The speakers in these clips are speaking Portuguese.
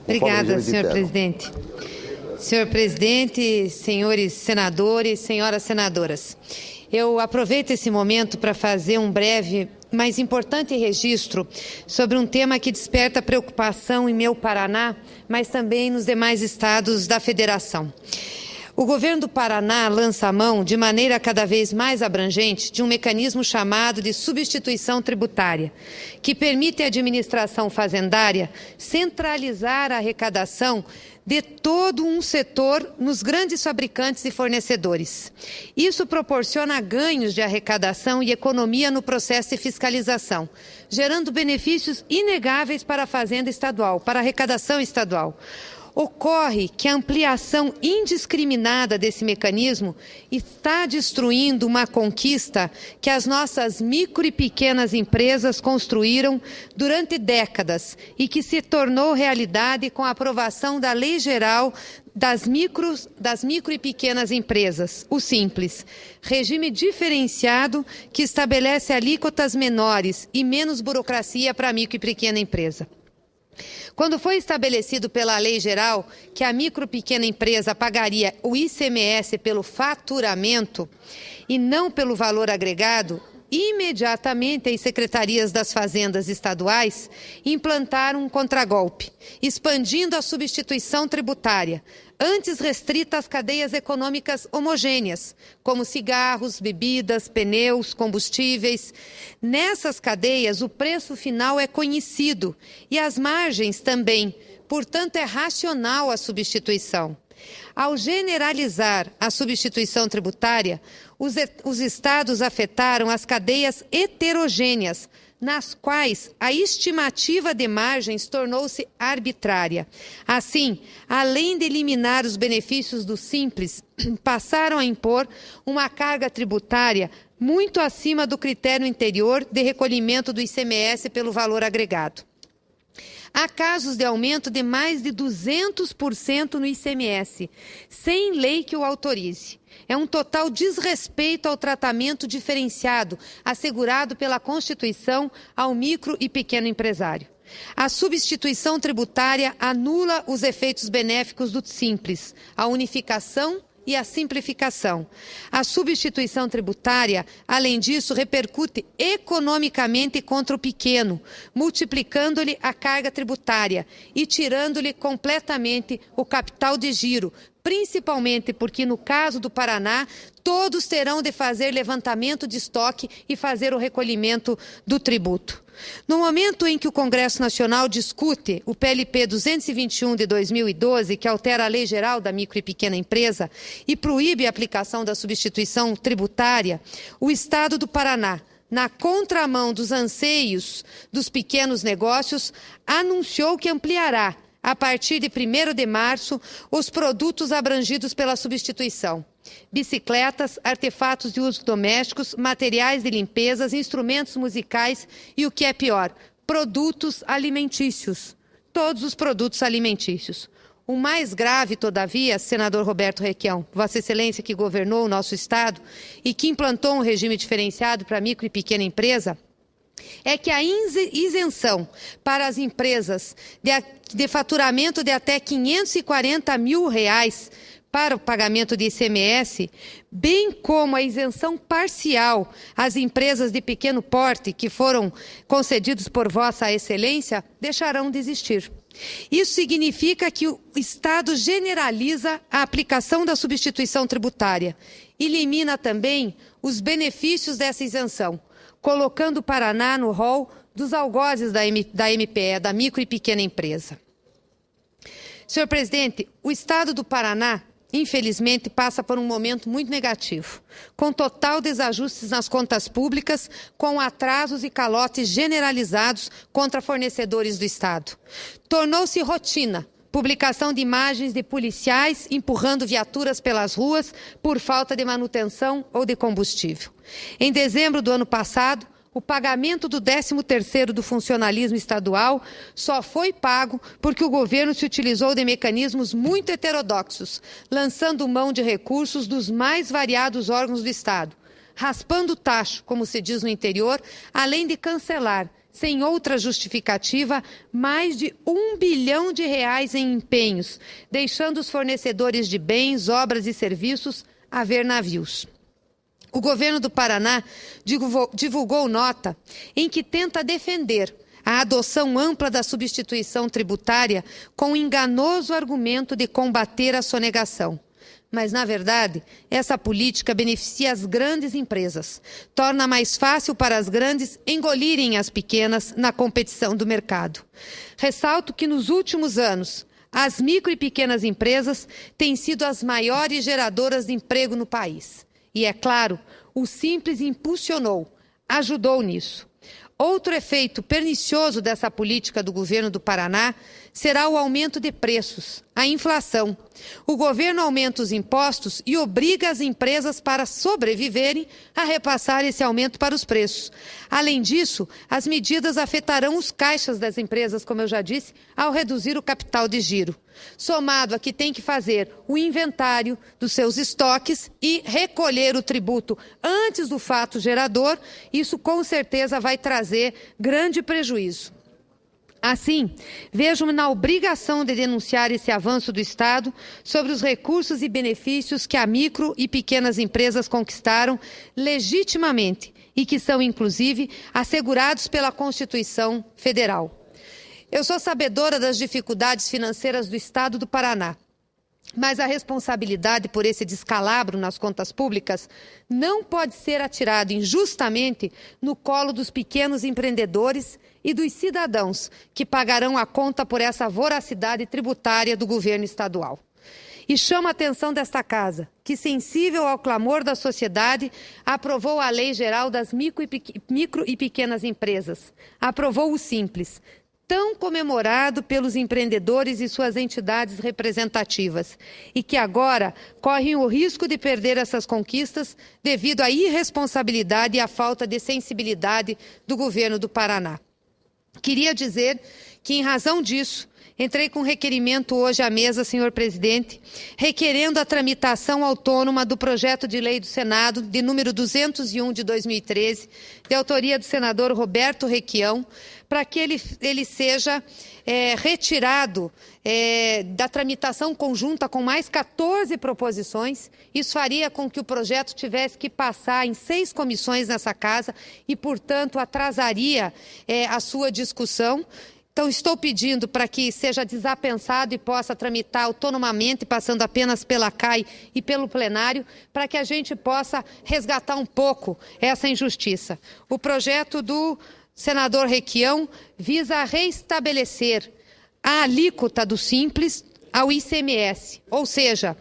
Obrigada, senhor presidente. Senhor presidente, senhores senadores, senhoras senadoras, eu aproveito esse momento para fazer um breve, mas importante registro sobre um tema que desperta preocupação em meu Paraná, mas também nos demais estados da federação. O governo do Paraná lança a mão, de maneira cada vez mais abrangente, de um mecanismo chamado de substituição tributária, que permite à administração fazendária centralizar a arrecadação de todo um setor nos grandes fabricantes e fornecedores. Isso proporciona ganhos de arrecadação e economia no processo de fiscalização, gerando benefícios inegáveis para a fazenda estadual, para a arrecadação estadual. Ocorre que a ampliação indiscriminada desse mecanismo está destruindo uma conquista que as nossas micro e pequenas empresas construíram durante décadas e que se tornou realidade com a aprovação da Lei Geral das micro e pequenas empresas, o Simples, regime diferenciado que estabelece alíquotas menores e menos burocracia para a micro e pequena empresa. Quando foi estabelecido pela Lei Geral que a micro e pequena empresa pagaria o ICMS pelo faturamento e não pelo valor agregado, imediatamente as secretarias das fazendas estaduais implantaram um contragolpe, expandindo a substituição tributária, antes restrita às cadeias econômicas homogêneas, como cigarros, bebidas, pneus, combustíveis. Nessas cadeias, o preço final é conhecido e as margens também, portanto, é racional a substituição. Ao generalizar a substituição tributária, os estados afetaram as cadeias heterogêneas, nas quais a estimativa de margens tornou-se arbitrária. Assim, além de eliminar os benefícios do Simples, passaram a impor uma carga tributária muito acima do critério anterior de recolhimento do ICMS pelo valor agregado. Há casos de aumento de mais de 200% no ICMS, sem lei que o autorize. É um total desrespeito ao tratamento diferenciado assegurado pela Constituição ao micro e pequeno empresário. A substituição tributária anula os efeitos benéficos do Simples, a unificação e a simplificação. A substituição tributária, além disso, repercute economicamente contra o pequeno, multiplicando-lhe a carga tributária e tirando-lhe completamente o capital de giro, principalmente porque, no caso do Paraná, todos terão de fazer levantamento de estoque e fazer o recolhimento do tributo. No momento em que o Congresso Nacional discute o PLP 221 de 2012, que altera a Lei Geral da Micro e Pequena Empresa e proíbe a aplicação da substituição tributária, o Estado do Paraná, na contramão dos anseios dos pequenos negócios, anunciou que ampliará, a partir de 1º de março, os produtos abrangidos pela substituição: bicicletas, artefatos de uso domésticos, materiais de limpeza, instrumentos musicais e, o que é pior, produtos alimentícios. Todos os produtos alimentícios. O mais grave, todavia, senador Roberto Requião, Vossa Excelência que governou o nosso Estado e que implantou um regime diferenciado para a micro e pequena empresa, é que a isenção para as empresas de faturamento de até R$540 mil para o pagamento de ICMS, bem como a isenção parcial às empresas de pequeno porte que foram concedidos por Vossa Excelência, deixarão de existir. Isso significa que o Estado generaliza a aplicação da substituição tributária, elimina também os benefícios dessa isenção, colocando o Paraná no rol dos algozes da MPE, da micro e pequena empresa. Senhor presidente, o Estado do Paraná, infelizmente, passa por um momento muito negativo, com total desajustes nas contas públicas, com atrasos e calotes generalizados contra fornecedores do Estado. Tornou-se rotina publicação de imagens de policiais empurrando viaturas pelas ruas por falta de manutenção ou de combustível. Em dezembro do ano passado, o pagamento do 13º do funcionalismo estadual só foi pago porque o governo se utilizou de mecanismos muito heterodoxos, lançando mão de recursos dos mais variados órgãos do Estado, raspando o tacho, como se diz no interior, além de cancelar sem outra justificativa, mais de R$ 1 bilhão em empenhos, deixando os fornecedores de bens, obras e serviços a ver navios. O governo do Paraná divulgou nota em que tenta defender a adoção ampla da substituição tributária com o enganoso argumento de combater a sonegação. Mas, na verdade, essa política beneficia as grandes empresas, torna mais fácil para as grandes engolirem as pequenas na competição do mercado. Ressalto que, nos últimos anos, as micro e pequenas empresas têm sido as maiores geradoras de emprego no país. E, é claro, o Simples impulsionou, ajudou nisso. Outro efeito pernicioso dessa política do governo do Paraná será o aumento de preços, a inflação. O governo aumenta os impostos e obriga as empresas, para sobreviverem, a repassar esse aumento para os preços. Além disso, as medidas afetarão os caixas das empresas, como eu já disse, ao reduzir o capital de giro. Somado a que tem que fazer o inventário dos seus estoques e recolher o tributo antes do fato gerador, isso com certeza vai trazer grande prejuízo. Assim, vejo-me na obrigação de denunciar esse avanço do Estado sobre os recursos e benefícios que a micro e pequenas empresas conquistaram legitimamente e que são, inclusive, assegurados pela Constituição Federal. Eu sou sabedora das dificuldades financeiras do Estado do Paraná, mas a responsabilidade por esse descalabro nas contas públicas não pode ser atirada injustamente no colo dos pequenos empreendedores e dos cidadãos que pagarão a conta por essa voracidade tributária do governo estadual. E chamo a atenção desta Casa, que, sensível ao clamor da sociedade, aprovou a Lei Geral das Micro e Pequenas Empresas, aprovou o Simples, tão comemorado pelos empreendedores e suas entidades representativas, e que agora correm o risco de perder essas conquistas devido à irresponsabilidade e à falta de sensibilidade do governo do Paraná. Queria dizer que, em razão disso, entrei com requerimento hoje à mesa, senhor presidente, requerendo a tramitação autônoma do projeto de lei do Senado, de número 201 de 2013, de autoria do senador Roberto Requião, para que ele seja retirado da tramitação conjunta com mais 14 proposições. Isso faria com que o projeto tivesse que passar em 6 comissões nessa Casa e, portanto, atrasaria a sua discussão. Então, estou pedindo para que seja desapensado e possa tramitar autonomamente, passando apenas pela CAI e pelo plenário, para que a gente possa resgatar um pouco essa injustiça. O projeto do senador Requião visa restabelecer a alíquota do Simples ao ICMS, ou seja,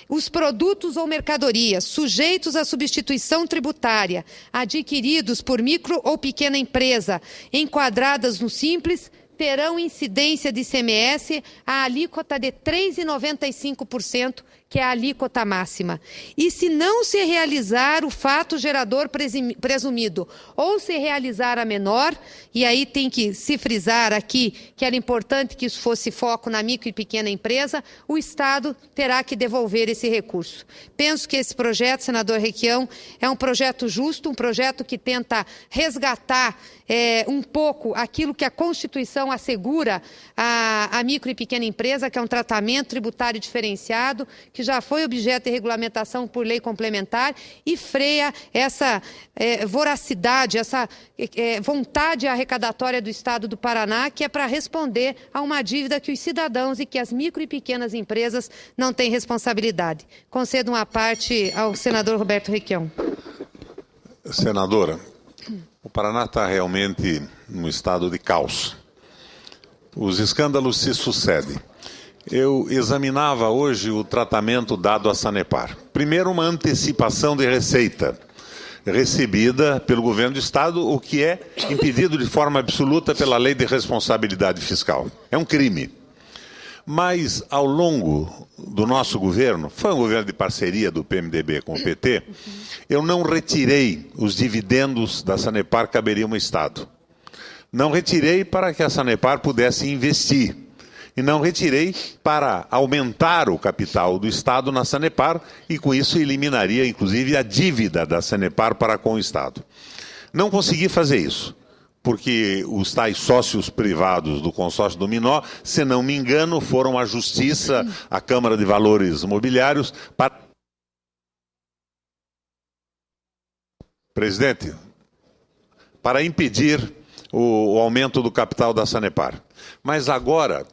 os produtos ou mercadorias sujeitos à substituição tributária adquiridos por micro ou pequena empresa enquadradas no Simples terão incidência de ICMS a alíquota de 3,95%, que é a alíquota máxima. E se não se realizar o fato gerador presumido ou se realizar a menor, e aí tem que se frisar aqui que era importante que isso fosse foco na micro e pequena empresa, o Estado terá que devolver esse recurso. Penso que esse projeto, senador Requião, é um projeto justo, um projeto que tenta resgatar um pouco aquilo que a Constituição assegura à micro e pequena empresa, que é um tratamento tributário diferenciado, que já foi objeto de regulamentação por lei complementar e freia essa voracidade, essa vontade arrecadatória do Estado do Paraná, que é para responder a uma dívida que os cidadãos e que as micro e pequenas empresas não têm responsabilidade. Concedo uma parte ao senador Roberto Requião. Senadora, o Paraná está realmente num estado de caos. Os escândalos se sucedem. Eu examinava hoje o tratamento dado à Sanepar. Primeiro, uma antecipação de receita recebida pelo governo do Estado, o que é impedido de forma absoluta pela Lei de Responsabilidade Fiscal. É um crime. Mas, ao longo do nosso governo, foi um governo de parceria do PMDB com o PT, eu não retirei os dividendos da Sanepar que caberiam ao Estado. Não retirei para que a Sanepar pudesse investir. E não retirei para aumentar o capital do Estado na Sanepar e, com isso, eliminaria, inclusive, a dívida da Sanepar para com o Estado. Não consegui fazer isso. porque os tais sócios privados do consórcio Dominó, se não me engano, foram à Justiça, à Câmara de Valores Mobiliários, para... Presidente, para impedir o aumento do capital da Sanepar. Mas agora,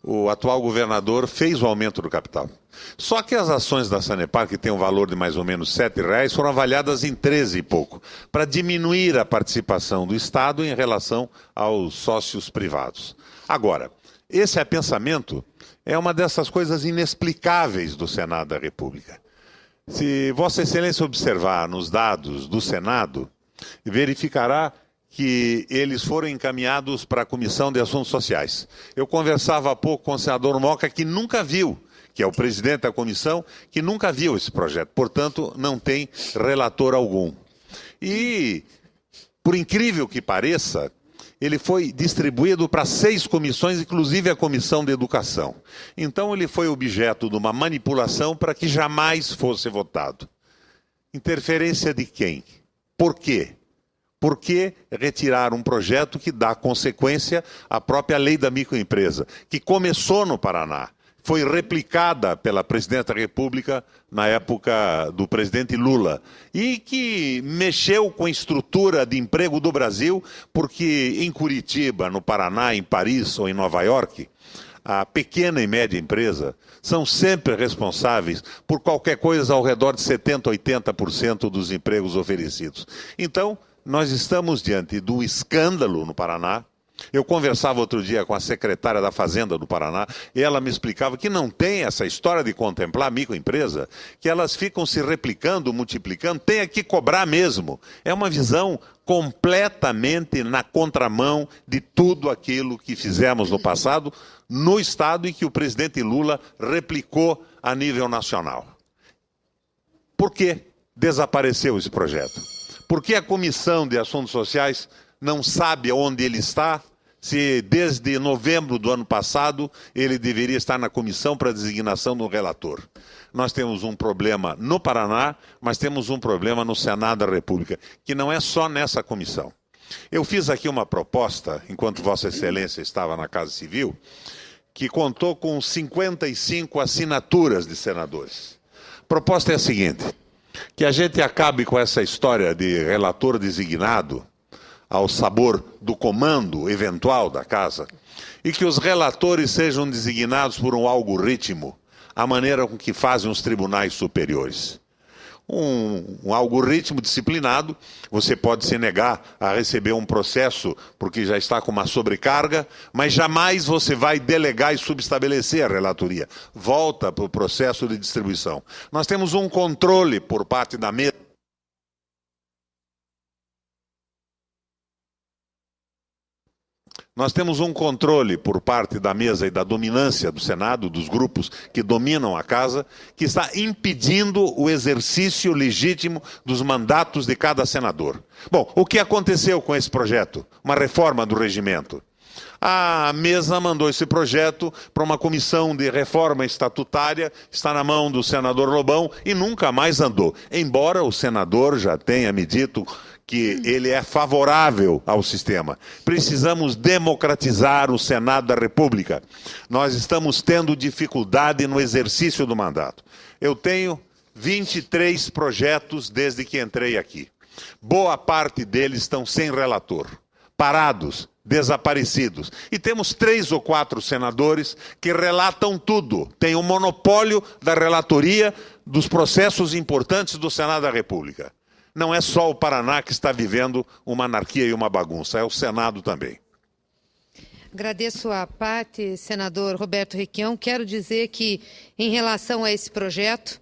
o atual governador fez o aumento do capital. Só que as ações da Sanepar, que tem um valor de mais ou menos R$ 7,00, foram avaliadas em 13 e pouco, para diminuir a participação do Estado em relação aos sócios privados. Agora, esse apensamento é uma dessas coisas inexplicáveis do Senado da República. Se Vossa Excelência observar nos dados do Senado, verificará que eles foram encaminhados para a Comissão de Assuntos Sociais. Eu conversava há pouco com o senador Moca, que nunca viu, que é o presidente da comissão, que nunca viu esse projeto, portanto, não tem relator algum. E, por incrível que pareça, ele foi distribuído para 6 comissões, inclusive a Comissão de Educação. Então, ele foi objeto de uma manipulação para que jamais fosse votado. Interferência de quem? Por quê? Por que retirar um projeto que dá consequência à própria lei da microempresa, que começou no Paraná, foi replicada pela Presidenta da República na época do presidente Lula, e que mexeu com a estrutura de emprego do Brasil, porque em Curitiba, no Paraná, em Paris ou em Nova York, a pequena e média empresa são sempre responsáveis por qualquer coisa ao redor de 70%, 80% dos empregos oferecidos. Então, nós estamos diante de um escândalo no Paraná. Eu conversava outro dia com a secretária da Fazenda do Paraná e ela me explicava que não tem essa história de contemplar a microempresa, que elas ficam se replicando, multiplicando, tem que cobrar mesmo. É uma visão completamente na contramão de tudo aquilo que fizemos no passado no Estado e que o presidente Lula replicou a nível nacional. Por que desapareceu esse projeto? Por que a Comissão de Assuntos Sociais não sabe onde ele está, se desde novembro do ano passado ele deveria estar na comissão para designação do relator? Nós temos um problema no Paraná, mas temos um problema no Senado da República, que não é só nessa comissão. Eu fiz aqui uma proposta, enquanto Vossa Excelência estava na Casa Civil, que contou com 55 assinaturas de senadores. A proposta é a seguinte: que a gente acabe com essa história de relator designado ao sabor do comando eventual da casa e que os relatores sejam designados por um algoritmo, a maneira com que fazem os tribunais superiores. Um algoritmo disciplinado, você pode se negar a receber um processo porque já está com uma sobrecarga, mas jamais você vai delegar e subestabelecer a relatoria. Volta para o processo de distribuição. Nós temos um controle por parte da mesa. Nós temos um controle por parte da mesa e da dominância do Senado, dos grupos que dominam a casa, que está impedindo o exercício legítimo dos mandatos de cada senador. Bom, o que aconteceu com esse projeto? Uma reforma do regimento. A mesa mandou esse projeto para uma comissão de reforma estatutária, está na mão do senador Lobão e nunca mais andou. Embora o senador já tenha me dito que ele é favorável ao sistema. Precisamos democratizar o Senado da República. Nós estamos tendo dificuldade no exercício do mandato. Eu tenho 23 projetos desde que entrei aqui. Boa parte deles estão sem relator, parados, desaparecidos. E temos 3 ou 4 senadores que relatam tudo. Tem o monopólio da relatoria dos processos importantes do Senado da República. Não é só o Paraná que está vivendo uma anarquia e uma bagunça, é o Senado também. Agradeço a parte, senador Roberto Requião. Quero dizer que, em relação a esse projeto,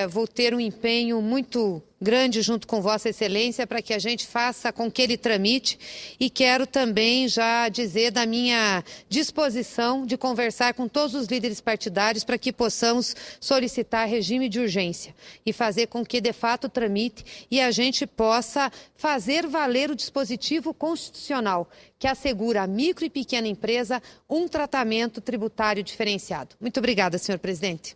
vou ter um empenho muito grande junto com Vossa Excelência para que a gente faça com que ele tramite, e quero também já dizer da minha disposição de conversar com todos os líderes partidários para que possamos solicitar regime de urgência e fazer com que de fato tramite e a gente possa fazer valer o dispositivo constitucional que assegura à micro e pequena empresa um tratamento tributário diferenciado. Muito obrigada, senhor presidente.